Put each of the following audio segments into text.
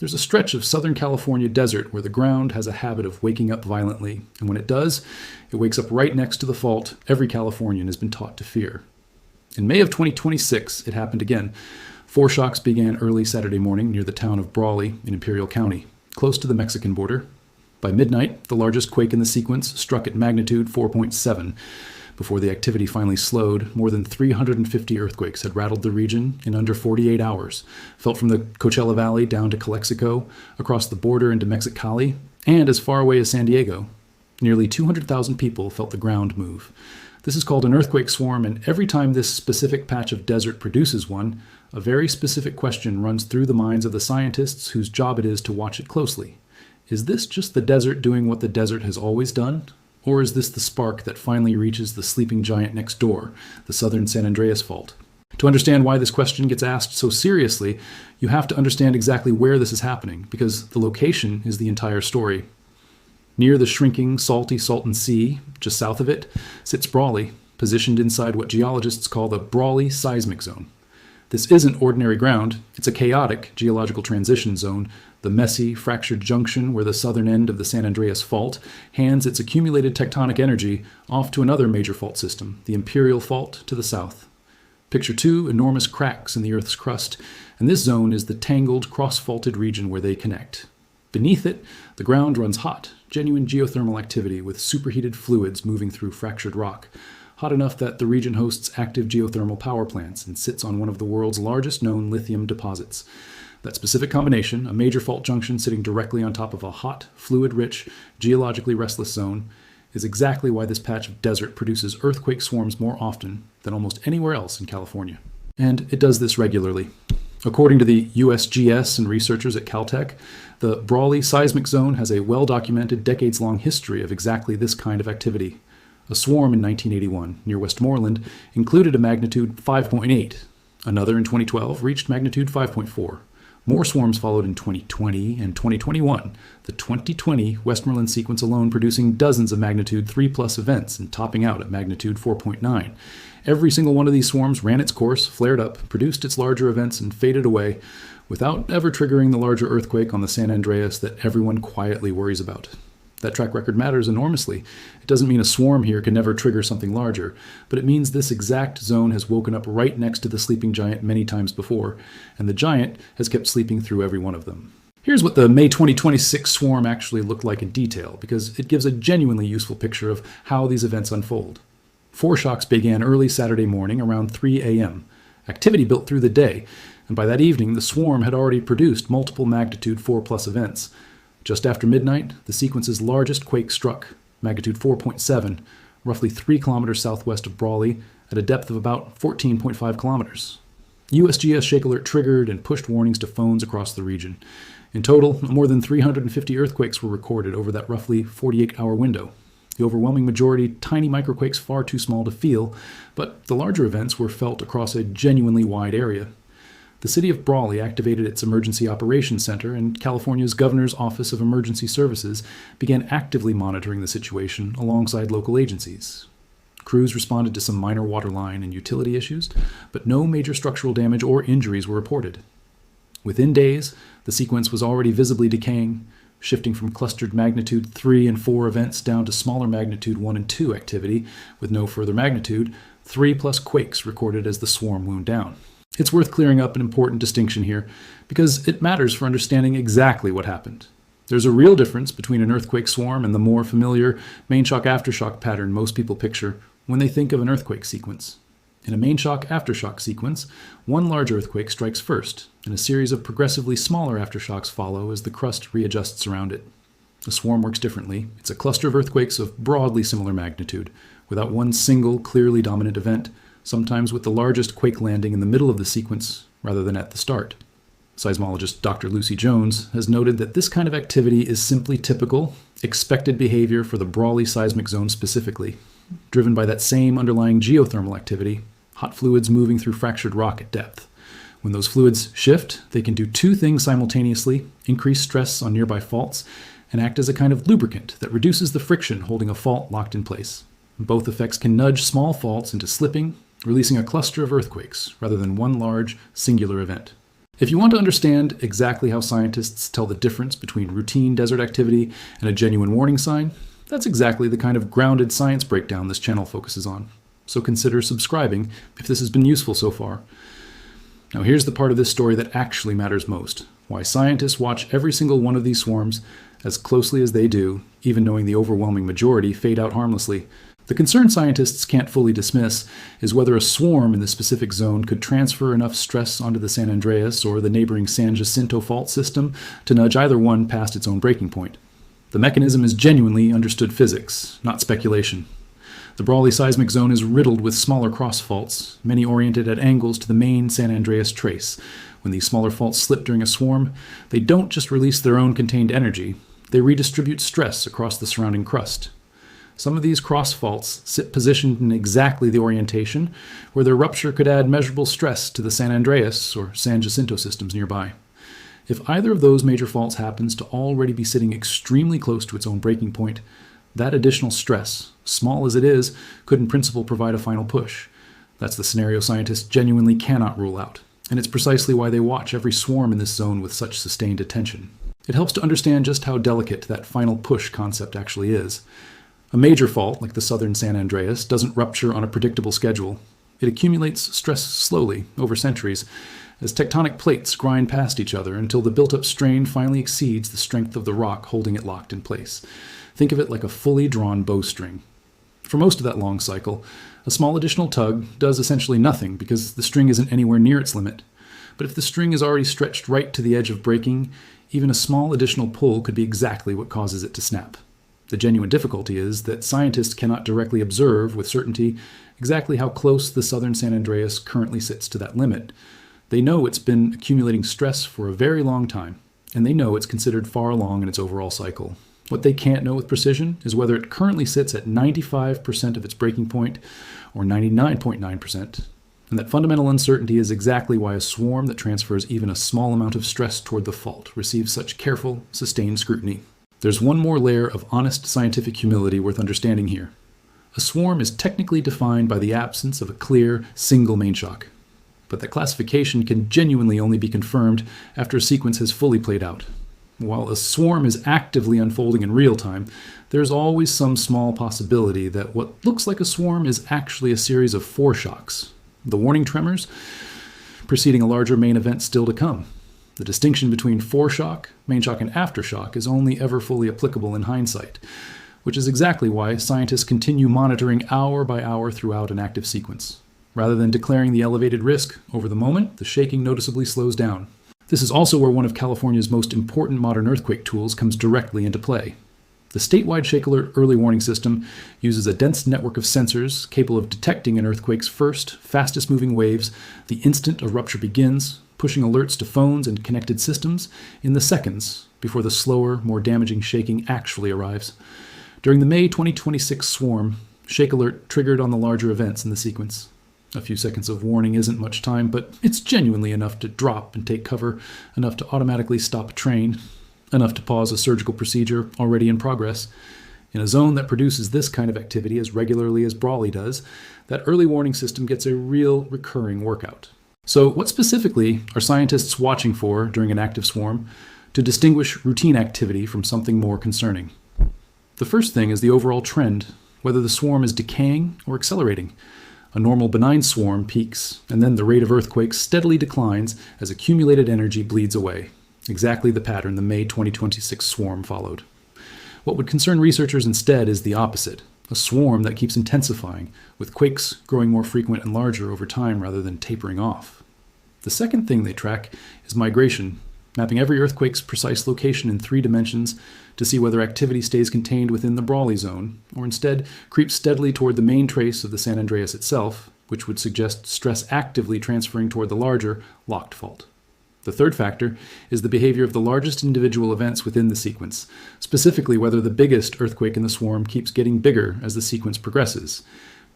There's a stretch of Southern California desert where the ground has a habit of waking up violently, and when it does, it wakes up right next to the fault every Californian has been taught to fear. In May of 2026, it happened again. Foreshocks began early Saturday morning near the town of Brawley in Imperial County, close to the Mexican border. By midnight, the largest quake in the sequence struck at magnitude 4.7. Before the activity finally slowed, more than 350 earthquakes had rattled the region in under 48 hours, felt from the Coachella Valley down to Calexico, across the border into Mexicali, and as far away as San Diego. Nearly 200,000 people felt the ground move. This is called an earthquake swarm, and every time this specific patch of desert produces one, a very specific question runs through the minds of the scientists whose job it is to watch it closely. Is this just the desert doing what the desert has always done? Or is this the spark that finally reaches the sleeping giant next door, the southern San Andreas Fault? To understand why this question gets asked so seriously, you have to understand exactly where this is happening, because the location is the entire story. Near the shrinking, salty Salton Sea, just south of it, sits Brawley, positioned inside what geologists call the Brawley Seismic Zone. This isn't ordinary ground, it's a chaotic geological transition zone, the messy, fractured junction where the southern end of the San Andreas Fault hands its accumulated tectonic energy off to another major fault system, the Imperial Fault to the south. Picture two enormous cracks in the Earth's crust, and this zone is the tangled, cross-faulted region where they connect. Beneath it, the ground runs hot, genuine geothermal activity with superheated fluids moving through fractured rock, hot enough that the region hosts active geothermal power plants and sits on one of the world's largest known lithium deposits. That specific combination, a major fault junction sitting directly on top of a hot, fluid-rich, geologically restless zone, is exactly why this patch of desert produces earthquake swarms more often than almost anywhere else in California. And it does this regularly. According to the USGS and researchers at Caltech, the Brawley Seismic Zone has a well-documented, decades-long history of exactly this kind of activity. A swarm in 1981 near Westmoreland included a magnitude 5.8. Another in 2012 reached magnitude 5.4. More swarms followed in 2020 and 2021, the 2020 Westmoreland sequence alone producing dozens of magnitude 3+ events and topping out at magnitude 4.9. Every single one of these swarms ran its course, flared up, produced its larger events, and faded away without ever triggering the larger earthquake on the San Andreas that everyone quietly worries about. That track record matters enormously. It doesn't mean a swarm here can never trigger something larger, but it means this exact zone has woken up right next to the sleeping giant many times before, and the giant has kept sleeping through every one of them. Here's what the May 2026 swarm actually looked like in detail, because it gives a genuinely useful picture of how these events unfold. Foreshocks began early Saturday morning around 3 a.m. Activity built through the day, and by that evening the swarm had already produced multiple magnitude 4+ events. Just after midnight, the sequence's largest quake struck, magnitude 4.7, roughly 3 kilometers southwest of Brawley at a depth of about 14.5 kilometers. USGS Shake Alert triggered and pushed warnings to phones across the region. In total, more than 350 earthquakes were recorded over that roughly 48-hour window. The overwhelming majority tiny microquakes far too small to feel, but the larger events were felt across a genuinely wide area. The city of Brawley activated its Emergency Operations Center, and California's Governor's Office of Emergency Services began actively monitoring the situation alongside local agencies. Crews responded to some minor waterline and utility issues, but no major structural damage or injuries were reported. Within days, the sequence was already visibly decaying, shifting from clustered magnitude 3 and 4 events down to smaller magnitude 1 and 2 activity, with no further magnitude, 3+ quakes recorded as the swarm wound down. It's worth clearing up an important distinction here, because it matters for understanding exactly what happened. There's a real difference between an earthquake swarm and the more familiar main shock-aftershock pattern most people picture when they think of an earthquake sequence. In a main shock-aftershock sequence, one large earthquake strikes first, and a series of progressively smaller aftershocks follow as the crust readjusts around it. A swarm works differently. It's a cluster of earthquakes of broadly similar magnitude, without one single, clearly dominant event, sometimes with the largest quake landing in the middle of the sequence rather than at the start. Seismologist Dr. Lucy Jones has noted that this kind of activity is simply typical, expected behavior for the Brawley Seismic Zone specifically, driven by that same underlying geothermal activity, hot fluids moving through fractured rock at depth. When those fluids shift, they can do two things simultaneously: increase stress on nearby faults and act as a kind of lubricant that reduces the friction holding a fault locked in place. Both effects can nudge small faults into slipping, releasing a cluster of earthquakes rather than one large, singular event. If you want to understand exactly how scientists tell the difference between routine desert activity and a genuine warning sign, that's exactly the kind of grounded science breakdown this channel focuses on. So consider subscribing if this has been useful so far. Now here's the part of this story that actually matters most: why scientists watch every single one of these swarms as closely as they do, even knowing the overwhelming majority fade out harmlessly. The concern scientists can't fully dismiss is whether a swarm in the specific zone could transfer enough stress onto the San Andreas or the neighboring San Jacinto Fault system to nudge either one past its own breaking point. The mechanism is genuinely understood physics, not speculation. The Brawley Seismic Zone is riddled with smaller cross faults, many oriented at angles to the main San Andreas trace. When these smaller faults slip during a swarm, they don't just release their own contained energy, they redistribute stress across the surrounding crust. Some of these cross faults sit positioned in exactly the orientation where their rupture could add measurable stress to the San Andreas or San Jacinto systems nearby. If either of those major faults happens to already be sitting extremely close to its own breaking point, that additional stress, small as it is, could in principle provide a final push. That's the scenario scientists genuinely cannot rule out, and it's precisely why they watch every swarm in this zone with such sustained attention. It helps to understand just how delicate that final push concept actually is. A major fault, like the southern San Andreas, doesn't rupture on a predictable schedule. It accumulates stress slowly, over centuries, as tectonic plates grind past each other until the built-up strain finally exceeds the strength of the rock holding it locked in place. Think of it like a fully drawn bowstring. For most of that long cycle, a small additional tug does essentially nothing because the string isn't anywhere near its limit. But if the string is already stretched right to the edge of breaking, even a small additional pull could be exactly what causes it to snap. The genuine difficulty is that scientists cannot directly observe with certainty exactly how close the southern San Andreas currently sits to that limit. They know it's been accumulating stress for a very long time, and they know it's considered far along in its overall cycle. What they can't know with precision is whether it currently sits at 95% of its breaking point or 99.9%. And that fundamental uncertainty is exactly why a swarm that transfers even a small amount of stress toward the fault receives such careful, sustained scrutiny. There's one more layer of honest scientific humility worth understanding here. A swarm is technically defined by the absence of a clear, single main shock. But that classification can genuinely only be confirmed after a sequence has fully played out. While a swarm is actively unfolding in real time, there's always some small possibility that what looks like a swarm is actually a series of foreshocks. The warning tremors preceding a larger main event still to come. The distinction between foreshock, main shock, and aftershock is only ever fully applicable in hindsight, which is exactly why scientists continue monitoring hour by hour throughout an active sequence. Rather than declaring the elevated risk over the moment, the shaking noticeably slows down. This is also where one of California's most important modern earthquake tools comes directly into play. The statewide Shake Alert early warning system uses a dense network of sensors capable of detecting an earthquake's first, fastest moving waves the instant a rupture begins, pushing alerts to phones and connected systems in the seconds before the slower, more damaging shaking actually arrives. During the May 2026 swarm, Shake Alert triggered on the larger events in the sequence. A few seconds of warning isn't much time, but it's genuinely enough to drop and take cover, enough to automatically stop a train, enough to pause a surgical procedure already in progress. In a zone that produces this kind of activity as regularly as Brawley does, that early warning system gets a real recurring workout. So what specifically are scientists watching for during an active swarm to distinguish routine activity from something more concerning? The first thing is the overall trend, whether the swarm is decaying or accelerating. A normal benign swarm peaks, and then the rate of earthquakes steadily declines as accumulated energy bleeds away. Exactly the pattern the May 2026 swarm followed. What would concern researchers instead is the opposite, a swarm that keeps intensifying, with quakes growing more frequent and larger over time rather than tapering off. The second thing they track is migration, mapping every earthquake's precise location in 3 dimensions to see whether activity stays contained within the Brawley zone, or instead creeps steadily toward the main trace of the San Andreas itself, which would suggest stress actively transferring toward the larger, locked fault. The third factor is the behavior of the largest individual events within the sequence, specifically whether the biggest earthquake in the swarm keeps getting bigger as the sequence progresses.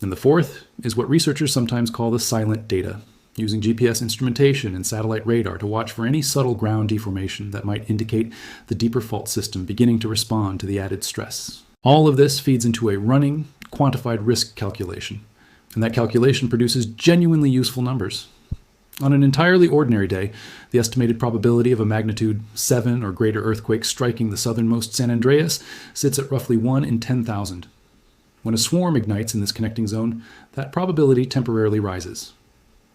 And the fourth is what researchers sometimes call the silent data, using GPS instrumentation and satellite radar to watch for any subtle ground deformation that might indicate the deeper fault system beginning to respond to the added stress. All of this feeds into a running, quantified risk calculation, and that calculation produces genuinely useful numbers. On an entirely ordinary day, the estimated probability of a magnitude 7 or greater earthquake striking the southernmost San Andreas sits at roughly 1 in 10,000. When a swarm ignites in this connecting zone, that probability temporarily rises.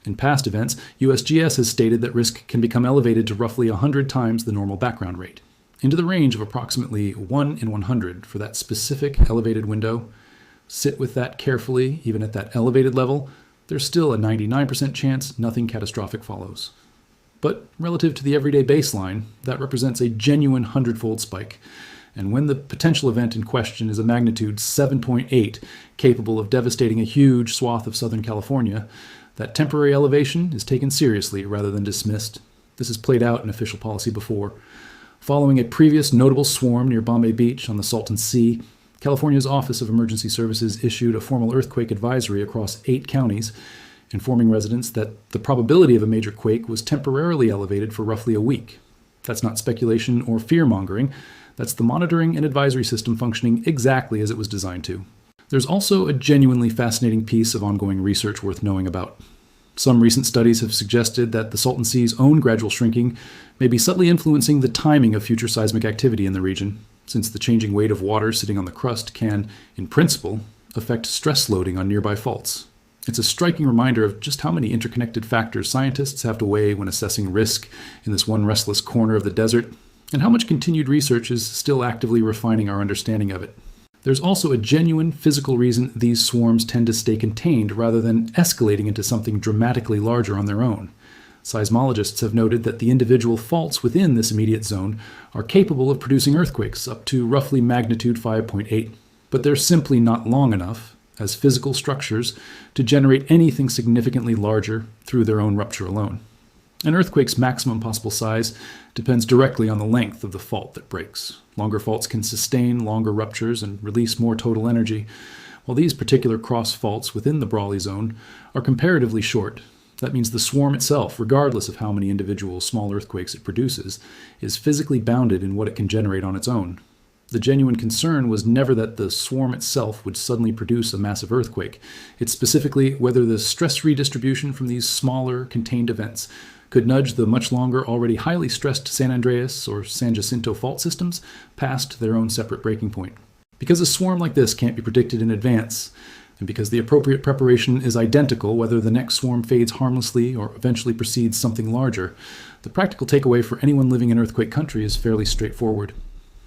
In past events, USGS has stated that risk can become elevated to roughly 100 times the normal background rate, into the range of approximately 1 in 100 for that specific elevated window. Sit with that carefully, even at that elevated level. There's still a 99% chance nothing catastrophic follows. But relative to the everyday baseline, that represents a genuine 100-fold spike. And when the potential event in question is a magnitude 7.8, capable of devastating a huge swath of Southern California, that temporary elevation is taken seriously rather than dismissed. This has played out in official policy before. Following a previous notable swarm near Bombay Beach on the Salton Sea, California's Office of Emergency Services issued a formal earthquake advisory across 8 counties, informing residents that the probability of a major quake was temporarily elevated for roughly a week. That's not speculation or fear-mongering. That's the monitoring and advisory system functioning exactly as it was designed to. There's also a genuinely fascinating piece of ongoing research worth knowing about. Some recent studies have suggested that the Salton Sea's own gradual shrinking may be subtly influencing the timing of future seismic activity in the region, since the changing weight of water sitting on the crust can, in principle, affect stress loading on nearby faults. It's a striking reminder of just how many interconnected factors scientists have to weigh when assessing risk in this one restless corner of the desert, and how much continued research is still actively refining our understanding of it. There's also a genuine physical reason these swarms tend to stay contained rather than escalating into something dramatically larger on their own. Seismologists have noted that the individual faults within this immediate zone are capable of producing earthquakes up to roughly magnitude 5.8, but they're simply not long enough, as physical structures, to generate anything significantly larger through their own rupture alone. An earthquake's maximum possible size depends directly on the length of the fault that breaks. Longer faults can sustain longer ruptures and release more total energy, while these particular cross faults within the Brawley zone are comparatively short. That means the swarm itself, regardless of how many individual small earthquakes it produces, is physically bounded in what it can generate on its own. The genuine concern was never that the swarm itself would suddenly produce a massive earthquake. It's specifically whether the stress redistribution from these smaller, contained events could nudge the much longer, already highly stressed San Andreas or San Jacinto fault systems past their own separate breaking point. Because a swarm like this can't be predicted in advance, and because the appropriate preparation is identical whether the next swarm fades harmlessly or eventually precedes something larger, the practical takeaway for anyone living in earthquake country is fairly straightforward.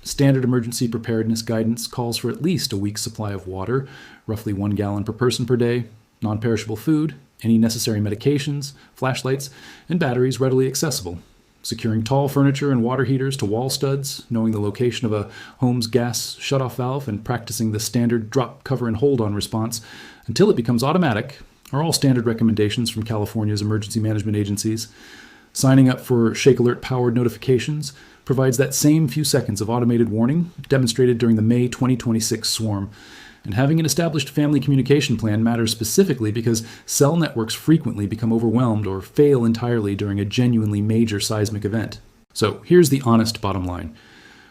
Standard emergency preparedness guidance calls for at least a week's supply of water, roughly 1 gallon per person per day, non-perishable food, any necessary medications, flashlights, and batteries readily accessible. Securing tall furniture and water heaters to wall studs, knowing the location of a home's gas shutoff valve, and practicing the standard drop, cover, and hold on response until it becomes automatic are all standard recommendations from California's emergency management agencies. Signing up for Shake Alert-powered notifications provides that same few seconds of automated warning demonstrated during the May 2026 swarm. And having an established family communication plan matters specifically because cell networks frequently become overwhelmed or fail entirely during a genuinely major seismic event. So here's the honest bottom line.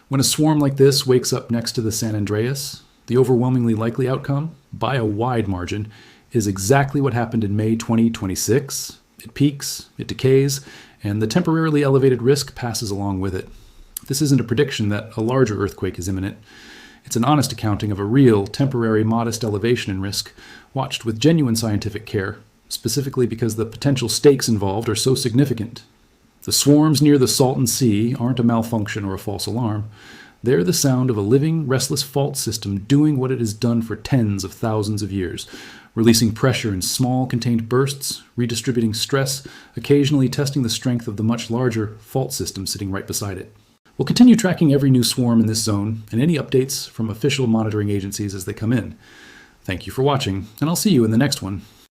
When a swarm like this wakes up next to the San Andreas, the overwhelmingly likely outcome, by a wide margin, is exactly what happened in May 2026. It peaks, it decays, and the temporarily elevated risk passes along with it. This isn't a prediction that a larger earthquake is imminent. It's an honest accounting of a real, temporary, modest elevation in risk, watched with genuine scientific care, specifically because the potential stakes involved are so significant. The swarms near the Salton Sea aren't a malfunction or a false alarm. They're the sound of a living, restless fault system doing what it has done for tens of thousands of years, releasing pressure in small, contained bursts, redistributing stress, occasionally testing the strength of the much larger fault system sitting right beside it. We'll continue tracking every new swarm in this zone and any updates from official monitoring agencies as they come in. Thank you for watching, and I'll see you in the next one.